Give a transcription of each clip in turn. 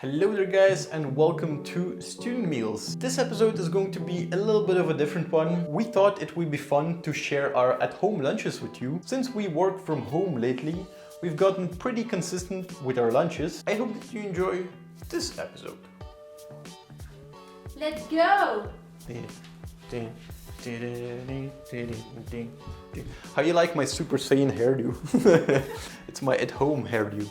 Hello there guys and welcome to Student Meals. This episode is going to be a little bit of a different one. We thought it would be fun to share our at-home lunches with you. Since we work from home lately, we've gotten pretty consistent with our lunches. I hope that you enjoy this episode. Let's go! How you like my Super Saiyan hairdo? It's my at-home hairdo.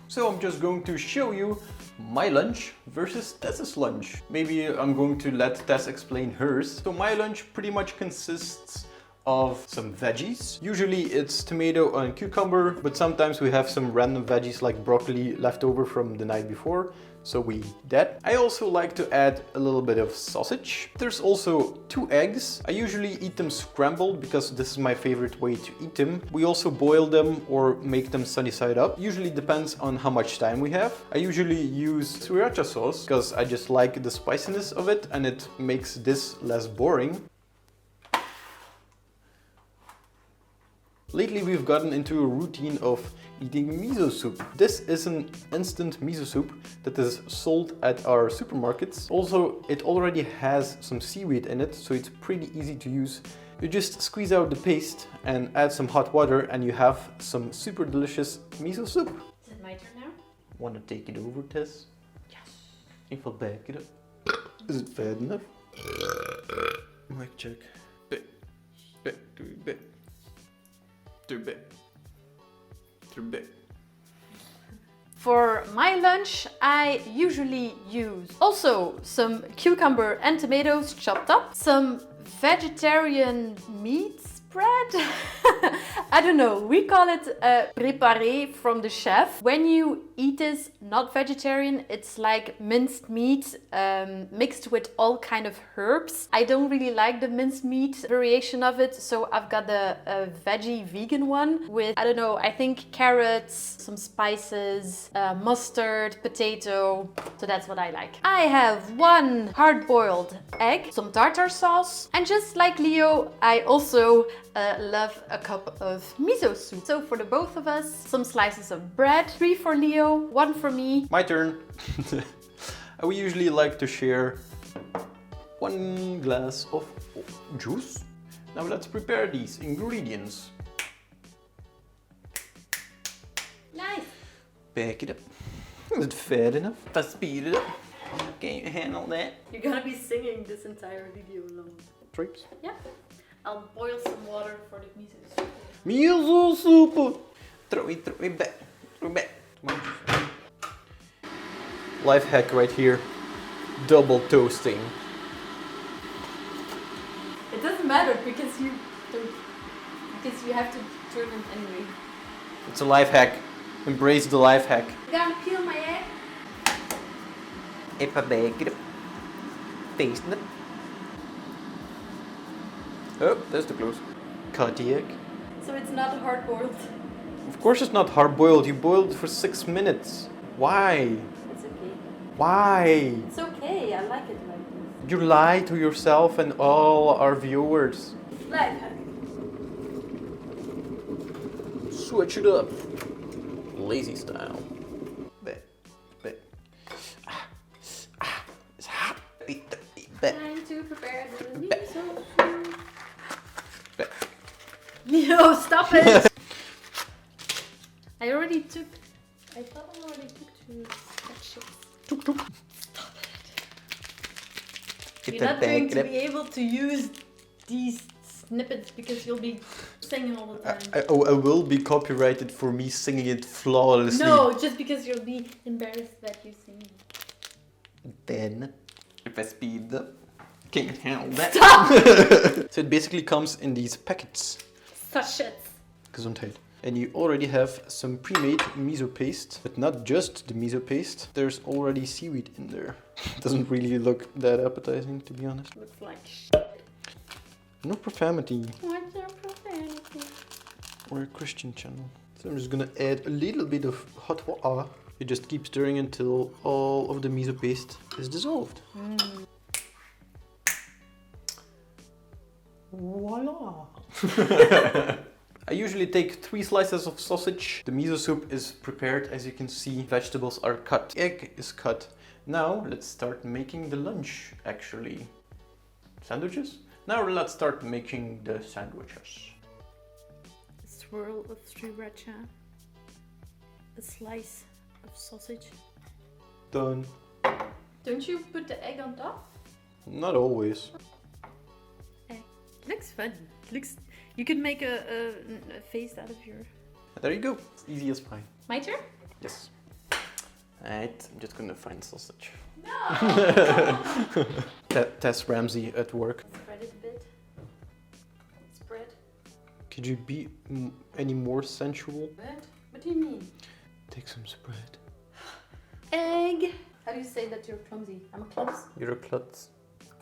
So I'm just going to show you my lunch versus Tess's lunch. Maybe I'm going to let Tess explain hers. So my lunch pretty much consists of some veggies. Usually it's tomato and cucumber, but sometimes we have some random veggies like broccoli left over from the night before. So we eat that. I also like to add a little bit of sausage. There's also 2 eggs. I usually eat them scrambled because this is my favorite way to eat them. We also boil them or make them sunny side up. Usually depends on how much time we have. I usually use sriracha sauce because I just like the spiciness of it and it makes this less boring. Lately we've gotten into a routine of eating miso soup. This is an instant miso soup that is sold at our supermarkets. Also, it already has some seaweed in it, so it's pretty easy to use. You just squeeze out the paste and add some hot water and you have some super delicious miso soup. Is it my turn now? Wanna take it over, Tess? Yes. If I back it up. Is it fat enough? Mic check. Bit. Bit. Bit. Too big. For my lunch, I usually use also some cucumber and tomatoes chopped up, some vegetarian meat spread. I don't know, we call it préparé from the chef. When you eat this not vegetarian, it's like minced meat mixed with all kind of herbs. I don't really like the minced meat variation of it, so I've got the veggie vegan one with, I don't know, I think carrots, some spices, mustard, potato, so that's what I like. I have 1 hard-boiled egg, some tartar sauce, and just like Leo, I also love a cup of miso soup. So for the both of us, some slices of bread, 3 for Leo, 1 for me. My turn. We usually like to share 1 glass of juice. Now let's prepare these ingredients. Nice. Back it up. Is it fat enough? If I speed it up, can you handle that? You're gonna be singing this entire video alone. Trips. Yeah. I'll boil some water for the miso soup. Miso soup. Throw it back. Throw it back. Life hack right here. Double toasting. It doesn't matter because you have to turn them anyway. It's a life hack. Embrace the life hack. You gotta peel my egg. If I bake it up. Taste it. Oh, that's too close. Cut the egg. So it's not hard boiled. Of course it's not hard boiled. You boiled it for 6 minutes. Why? It's okay. Why? It's okay. I like it like this. You lie to yourself and all our viewers. Life hack. Switch it up. Lazy style. It's hot. Time to prepare the miso soup. Leo, stop it! I thought I already took 2 sections. Stop it. You're not going to be able to use these snippets because you'll be singing all the time. I will be copyrighted for me singing it flawlessly. No, just because you'll be embarrassed that you sing. Then, if I speed up, can you handle that? Stop! So it basically comes in these packets. Sachets. Gesundheit. And you already have some pre-made miso paste, but not just the miso paste. There's already seaweed in there. Doesn't really look that appetizing, to be honest. Looks like shit. No profanity. What's your profanity? We're a Christian channel. So I'm just gonna add a little bit of hot water. You just keep stirring until all of the miso paste is dissolved. Voila! I usually take 3 slices of sausage. The miso soup is prepared, as you can see. Vegetables are cut. Egg is cut. Now let's start making the lunch, actually. Sandwiches? Now let's start making the sandwiches. A swirl of sriracha. A slice of sausage. Done. Don't you put the egg on top? Not always. Looks fun. You can make a face out of your... There you go. It's easy as pie. My turn? Yes. Alright, I'm just gonna find sausage. No! Tess Ramsey at work. Spread it a bit. Spread. Could you be any more sensual? What do you mean? Take some spread. Egg! How do you say that you're clumsy? I'm a klutz. You're a klutz.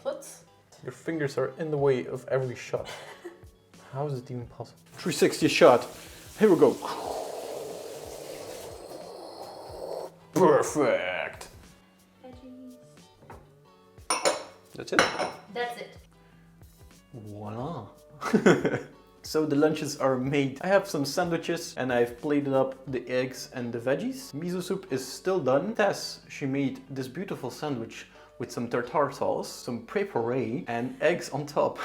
Klutz? Your fingers are in the way of every shot. How is it even possible? 360 shot. Here we go. Perfect. Veggies. That's it? That's it. Voila. So the lunches are made. I have some sandwiches and I've plated up the eggs and the veggies. Miso soup is still done. Tess, she made this beautiful sandwich with some tartar sauce, some pré-purée and eggs on top.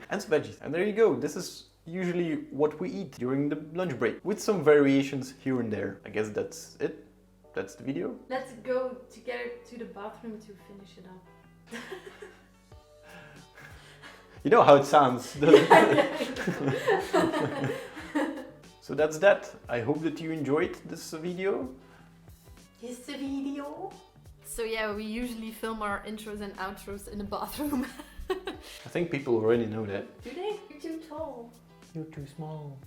And some veggies. And there you go. This is usually what we eat during the lunch break, with some variations here and there. I guess that's it. That's the video. Let's go together to the bathroom to finish it up. You know how it sounds. So that's that. I hope that you enjoyed this video. This video. So yeah, we usually film our intros and outros in the bathroom. I think people already know that. Do they? You're too tall. You're too small.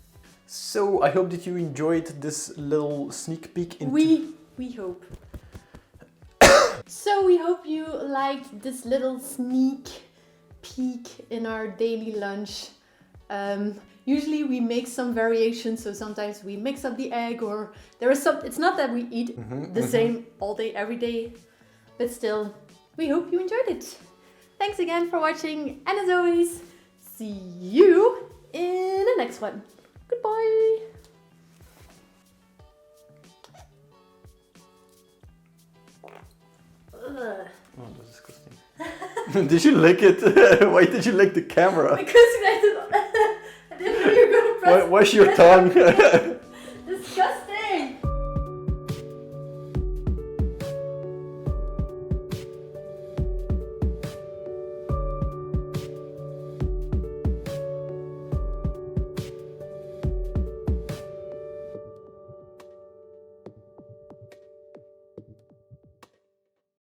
So I hope that you enjoyed this little sneak peek into... We hope. So we hope you liked this little sneak peek in our daily lunch. Usually we make some variations, so sometimes we mix up the egg, or there is some... It's not that we eat the same all day, every day, but still, we hope you enjoyed it. Thanks again for watching, and as always, see you in the next one. Goodbye! Ugh. Oh, that's disgusting. Did you lick it? Why did you lick the camera? Because I didn't know you were gonna press. Wash your tongue.